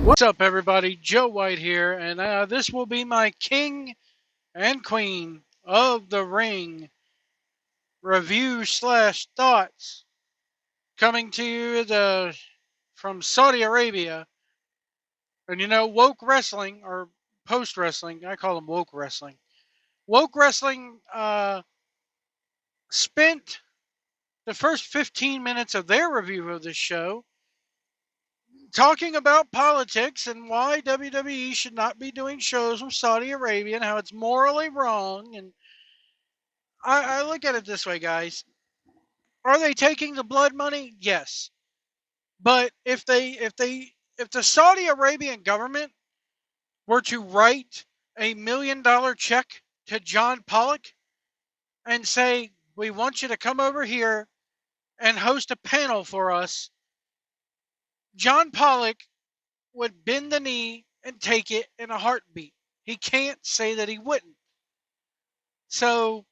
What's up, everybody? Joe White here, and this will be my King and Queen of the Ring review slash thoughts coming to you from Saudi Arabia. And woke wrestling or post wrestling, I call them woke wrestling. Woke wrestling spent the first 15 minutes of their review of this show talking about politics and why WWE should not be doing shows with Saudi Arabia and how it's morally wrong. And I look at it this way, guys. Are they taking the blood money? Yes. But if the Saudi Arabian government were to write $1 million check to John Pollock and say, we want you to come over here and host a panel for us, John Pollock would bend the knee and take it in a heartbeat. He can't say that he wouldn't. So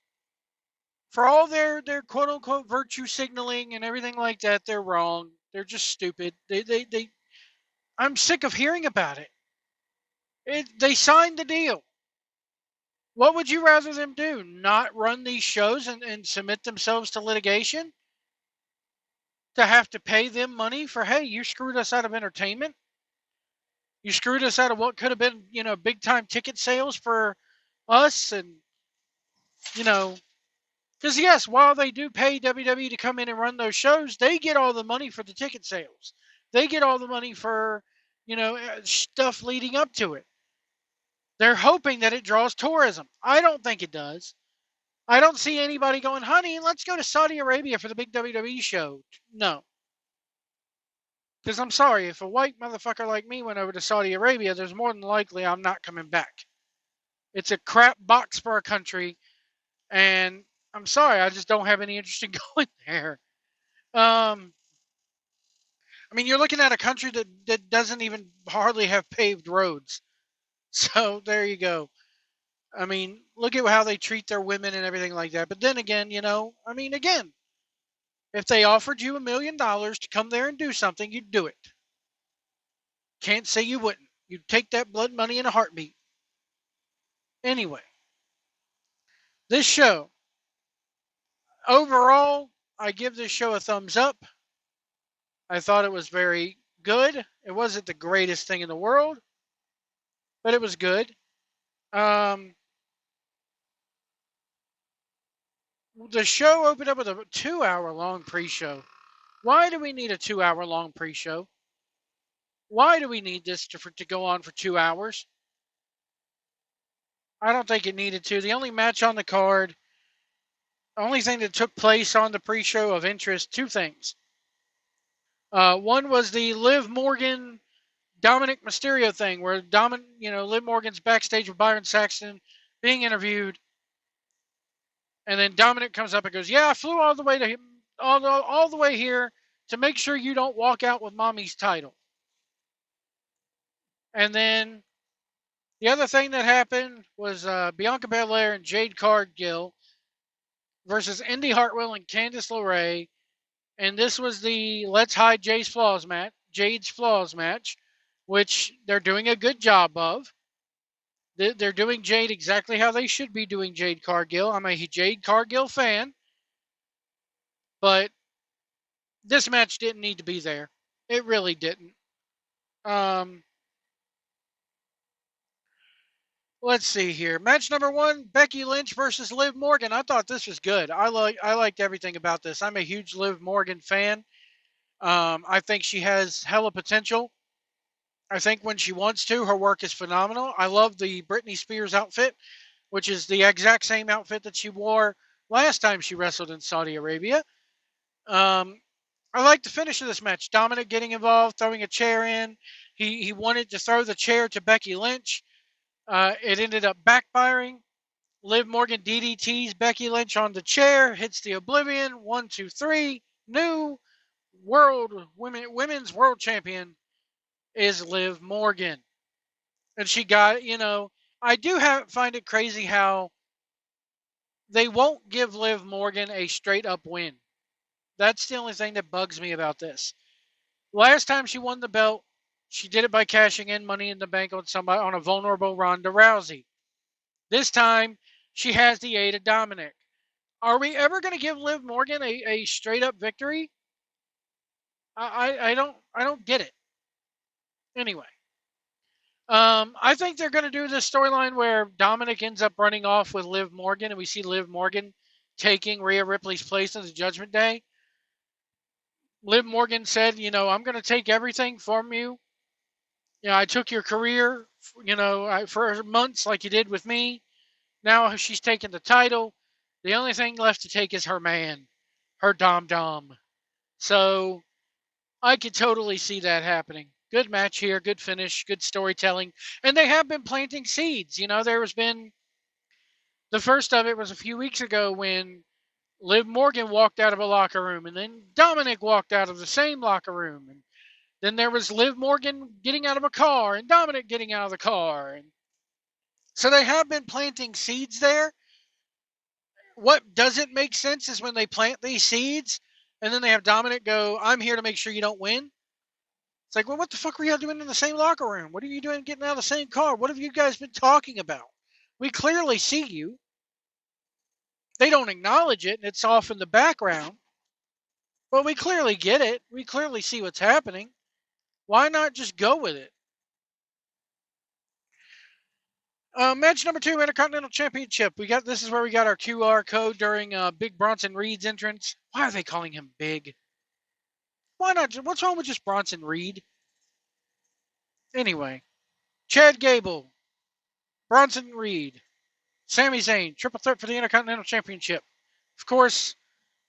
for all their quote unquote virtue signaling and everything like that, they're wrong. They're just stupid. I'm sick of hearing about it. They signed the deal. What would you rather them do? Not run these shows and submit themselves to litigation? To have to pay them money for, hey, you screwed us out of entertainment? You screwed us out of what could have been, big time ticket sales for us? And, because yes, while they do pay WWE to come in and run those shows, they get all the money for the ticket sales. They get all the money for, stuff leading up to it. They're hoping that it draws tourism. I don't think it does. I don't see anybody going, honey, let's go to Saudi Arabia for the big WWE show. No. Because I'm sorry, if a white motherfucker like me went over to Saudi Arabia, there's more than likely I'm not coming back. It's a crap box for a country, and I'm sorry, I just don't have any interest in going there. You're looking at a country that doesn't even hardly have paved roads. So there you go. Look at how they treat their women and everything like that. But then again, again, if they offered you $1 million to come there and do something, you'd do it. Can't say you wouldn't. You'd take that blood money in a heartbeat. Anyway, this show, overall, I give this show a thumbs up. I thought it was very good. It wasn't the greatest thing in the world, but it was good. The show opened up with a 2-hour long pre-show. Why do we need a 2-hour long pre-show? Why do we need this to go on for 2 hours? I don't think it needed to. The only match on the card, the only thing that took place on the pre-show of interest, two things. One was the Liv Morgan Dominic Mysterio thing, where Liv Morgan's backstage with Byron Saxton being interviewed, and then Dominic comes up and goes, "Yeah, I flew all the way here to make sure you don't walk out with Mommy's title." And then the other thing that happened was Bianca Belair and Jade Cargill versus Indy Hartwell and Candice LeRae, and this was the Let's Hide Jade's Flaws match, which they're doing a good job of. They're doing Jade exactly how they should be doing Jade Cargill. I'm a Jade Cargill fan, but this match didn't need to be there. It really didn't. Let's see here. Match number 1, Becky Lynch versus Liv Morgan. I thought this was good. I liked everything about this. I'm a huge Liv Morgan fan. I think she has hella potential. I think when she wants to, her work is phenomenal. I love the Britney Spears outfit, which is the exact same outfit that she wore last time she wrestled in Saudi Arabia. I like the finish of this match. Dominic getting involved, throwing a chair in. He wanted to throw the chair to Becky Lynch. It ended up backfiring. Liv Morgan DDTs Becky Lynch on the chair, hits the Oblivion. 1, 2, 3. New women's world champion is Liv Morgan. And she got, I do find it crazy how they won't give Liv Morgan a straight up win. That's the only thing that bugs me about this. Last time she won the belt, She did it by cashing in Money in the Bank on somebody, on a vulnerable Ronda Rousey. This time, she has the aid of Dominic. Are we ever going to give Liv Morgan a straight up victory? I don't get it. Anyway, I think they're going to do this storyline where Dominic ends up running off with Liv Morgan, and we see Liv Morgan taking Rhea Ripley's place on the Judgment Day. Liv Morgan said, I'm going to take everything from you. I took your career, for months like you did with me. Now she's taken the title. The only thing left to take is her man, her Dom Dom. So I could totally see that happening. Good match here, good finish, good storytelling. And they have been planting seeds. There has been, the first of it was a few weeks ago when Liv Morgan walked out of a locker room, and then Dominic walked out of the same locker room. And then there was Liv Morgan getting out of a car and Dominic getting out of the car. And so they have been planting seeds there. What doesn't make sense is when they plant these seeds and then they have Dominic go, I'm here to make sure you don't win. It's like, well, what the fuck were y'all doing in the same locker room? What are you doing getting out of the same car? What have you guys been talking about? We clearly see you. They don't acknowledge it, and it's off in the background. But we clearly get it. We clearly see what's happening. Why not just go with it? Match number 2, Intercontinental Championship. This is where we got our QR code during Big Bronson Reed's entrance. Why are they calling him Big? Why not? What's wrong with just Bronson Reed? Anyway, Chad Gable, Bronson Reed, Sami Zayn, triple threat for the Intercontinental Championship. Of course,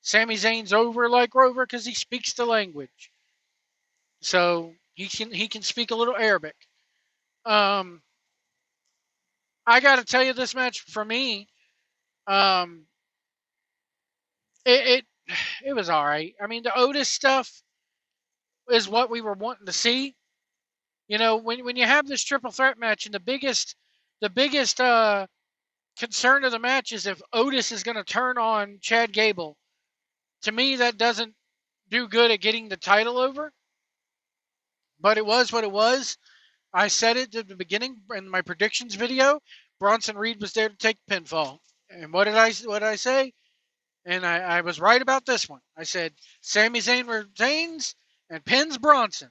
Sami Zayn's over like Rover because he speaks the language. So he can speak a little Arabic. I got to tell you, this match for me, it was all right. I mean, the Otis stuff is what we were wanting to see. When you have this triple threat match, and the biggest concern of the match is if Otis is going to turn on Chad Gable. To me, that doesn't do good at getting the title over. But it was what it was. I said it at the beginning in my predictions video. Bronson Reed was there to take pinfall. And what did I say? And I was right about this one. I said Sami Zayn retains and pins Bronson.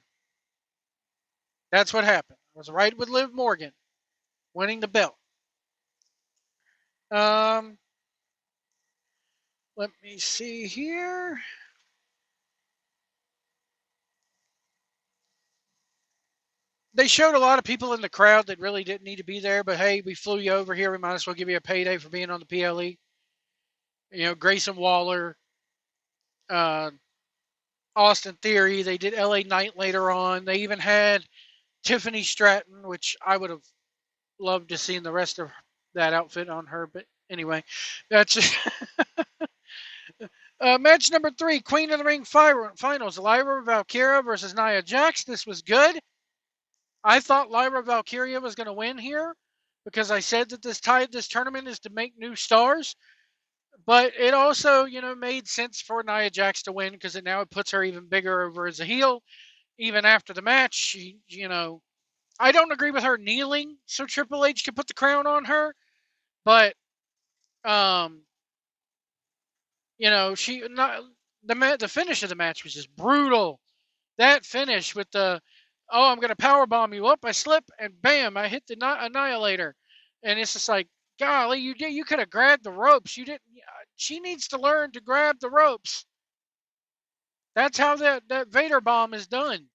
That's what happened. I was right with Liv Morgan winning the belt. Let me see here. They showed a lot of people in the crowd that really didn't need to be there, but hey, we flew you over here. We might as well give you a payday for being on the PLE. Grayson Waller, Austin Theory. They did LA Knight later on. They even had Tiffany Stratton, which I would have loved to see the rest of that outfit on her. But anyway, that's match number 3, Queen of the Ring finals. Lyra Valkyria versus Nia Jax. This was good. I thought Lyra Valkyria was going to win here because I said that this tournament is to make new stars. But it also, made sense for Nia Jax to win because it puts her even bigger over as a heel. Even after the match, she, I don't agree with her kneeling so Triple H can put the crown on her. But, the finish of the match was just brutal. That finish with I'm going to powerbomb you up. I slip and bam, I hit the annihilator. And it's just like, golly, you could have grabbed the ropes. You didn't. She needs to learn to grab the ropes. That's how that Vader bomb is done.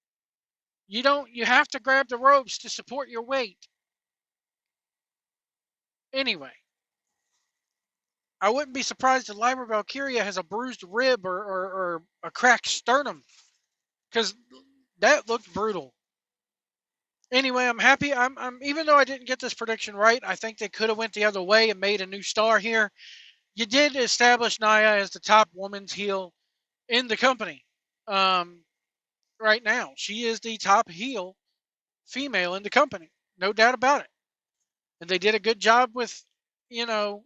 You have to grab the ropes to support your weight. Anyway, I wouldn't be surprised if Lyra Valkyria has a bruised rib or a cracked sternum because that looked brutal. Anyway, I'm happy. I'm even though I didn't get this prediction right, I think they could have went the other way and made a new star here. You did establish Nia as the top woman's heel in the company. Right now, she is the top heel female in the company, no doubt about it. And they did a good job with,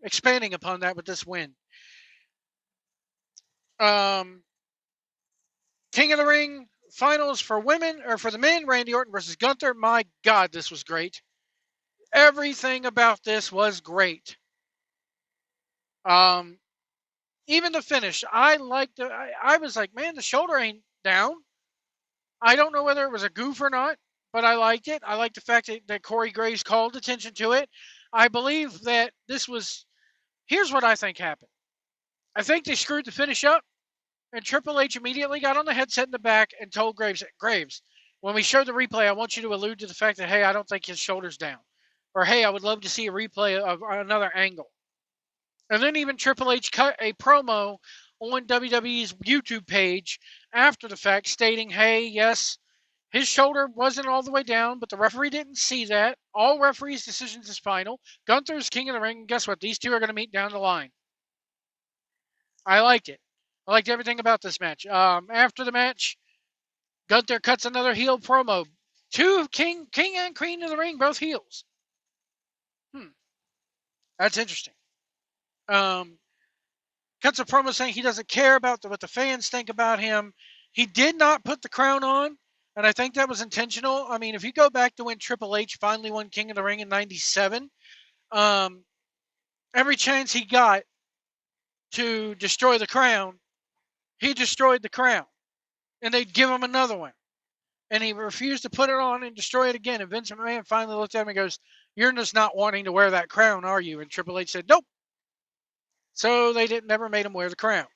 expanding upon that with this win. King of the Ring finals for women, or for the men, Randy Orton versus Gunther. My God, this was great. Everything about this was great. Even the finish, I liked it. I was like, man, the shoulder ain't down. I don't know whether it was a goof or not, but I liked it. I liked the fact that Corey Graves called attention to it. I believe that this was. Here's what I think happened. I think they screwed the finish up, and Triple H immediately got on the headset in the back and told Graves, when we show the replay, I want you to allude to the fact that, hey, I don't think his shoulder's down. Or, hey, I would love to see a replay of another angle. And then even Triple H cut a promo on WWE's YouTube page after the fact stating, hey, yes, his shoulder wasn't all the way down, but the referee didn't see that. All referees' decisions is final. Gunther's king of the ring. And guess what? These two are going to meet down the line. I liked it. I liked everything about this match. After the match, Gunther cuts another heel promo. Two king and queen of the ring, both heels. That's interesting. Cuts a promo saying he doesn't care about what the fans think about him. He did not put the crown on, and I think that was intentional. I mean, if you go back to when Triple H finally won King of the Ring in '97, every chance he got to destroy the crown, he destroyed the crown. And they'd give him another one. And he refused to put it on and destroy it again. And Vince McMahon finally looked at him and goes, you're just not wanting to wear that crown, are you? And Triple H said, nope. So they never made him wear the crown.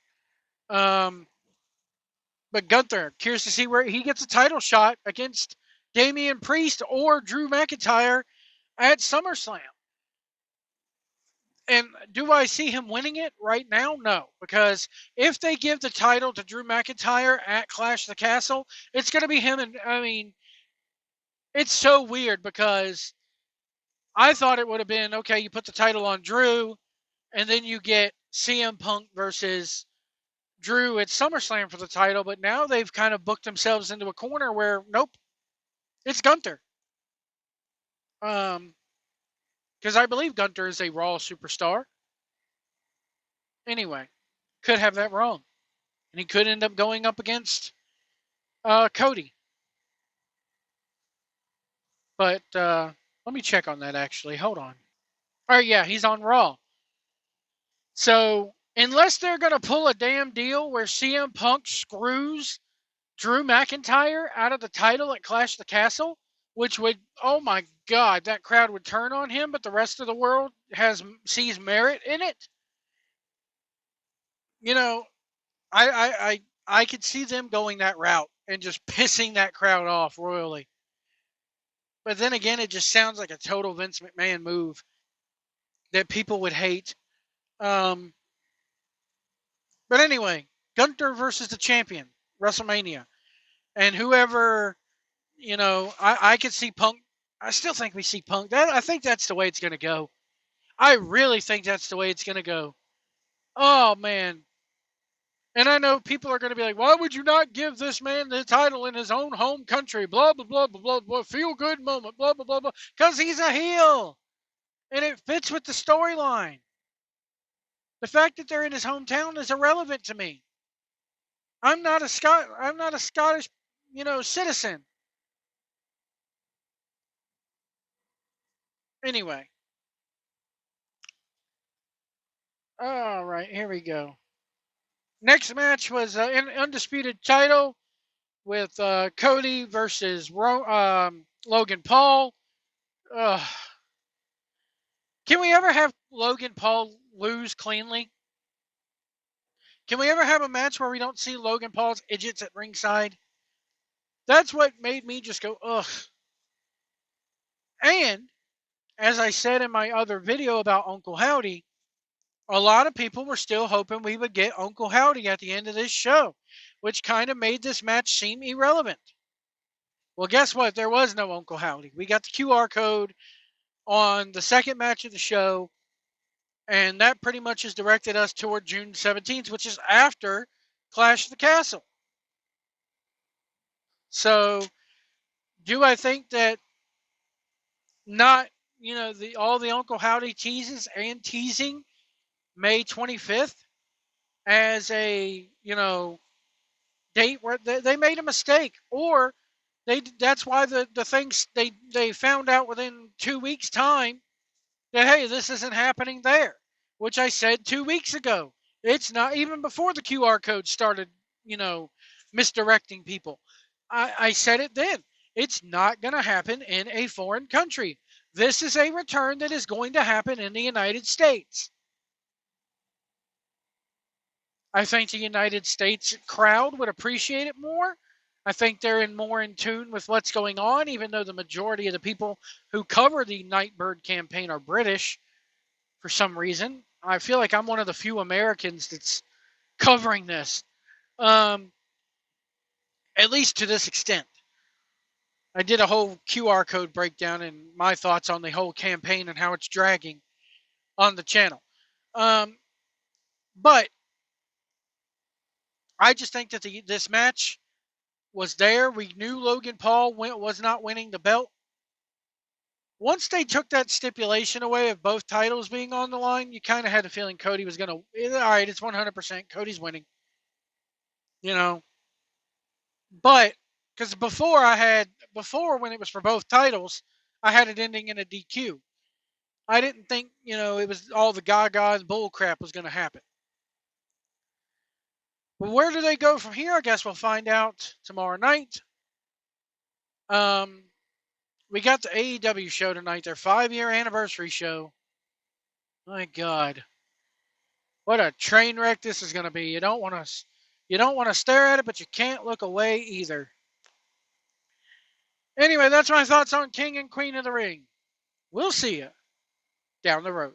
But Gunther, curious to see where he gets a title shot against Damian Priest or Drew McIntyre at SummerSlam. And do I see him winning it right now? No. Because if they give the title to Drew McIntyre at Clash of the Castle, it's going to be him. And I mean, it's so weird because I thought it would have been, okay, you put the title on Drew, and then you get CM Punk versus Drew at SummerSlam for the title. But now they've kind of booked themselves into a corner where, nope, it's Gunther. Because I believe Gunther is a Raw superstar. Anyway, could have that wrong. And he could end up going up against Cody. But let me check on that, actually. Hold on. All right, yeah, he's on Raw. So unless they're going to pull a damn deal where CM Punk screws Drew McIntyre out of the title at Clash of the Castle, which would, oh my God, that crowd would turn on him, but the rest of the world sees merit in it. You know, I could see them going that route and just pissing that crowd off royally. But then again, it just sounds like a total Vince McMahon move that people would hate. But anyway, Gunther versus the champion, WrestleMania. And whoever, I could see Punk. I still think we see Punk. I think that's the way it's going to go. I really think that's the way it's going to go. Oh, man. And I know people are going to be like, why would you not give this man the title in his own home country? Blah, blah, blah, blah, blah, blah. Feel good moment. Blah, blah, blah, blah. Because he's a heel. And it fits with the storyline. The fact that they're in his hometown is irrelevant to me. I'm not a Scottish, citizen. Anyway. All right, here we go. Next match was an undisputed title with Cody versus Logan Paul. Can we ever have Logan Paul lose cleanly? Can we ever have a match where we don't see Logan Paul's idiots at ringside? That's what made me just go, ugh. And, as I said in my other video about Uncle Howdy, a lot of people were still hoping we would get Uncle Howdy at the end of this show, which kind of made this match seem irrelevant. Well, guess what? There was no Uncle Howdy. We got the QR code on the second match of the show, and that pretty much has directed us toward June 17th, which is after Clash of the Castle. So, do I think that not, all the Uncle Howdy teases and teasing May 25th as a, They made a mistake, or that's why the things they found out within 2 weeks time that, hey, this isn't happening there, which I said 2 weeks ago. It's not even before the QR code started, you know, misdirecting people. I said it then. It's not going to happen in a foreign country. This is a return that is going to happen in the United States. I think the United States crowd would appreciate it more. I think they're more in tune with what's going on, even though the majority of the people who cover the Nightbird campaign are British for some reason. I feel like I'm one of the few Americans that's covering this, um, at least to this extent. I did a whole QR code breakdown and my thoughts on the whole campaign and how it's dragging on the channel. Um, but I just think that this match was there. We knew Logan Paul was not winning the belt. Once they took that stipulation away of both titles being on the line, you kind of had a feeling Cody was going to, all right, it's 100%. Cody's winning. You know, but because before when it was for both titles, I had it ending in a DQ. I didn't think, it was all the gaga and bull crap was going to happen. But where do they go from here? I guess we'll find out tomorrow night. We got the AEW show tonight, their 5-year anniversary show. My God, what a train wreck this is going to be. You don't want to stare at it, but you can't look away either. Anyway, that's my thoughts on King and Queen of the Ring. We'll see you down the road.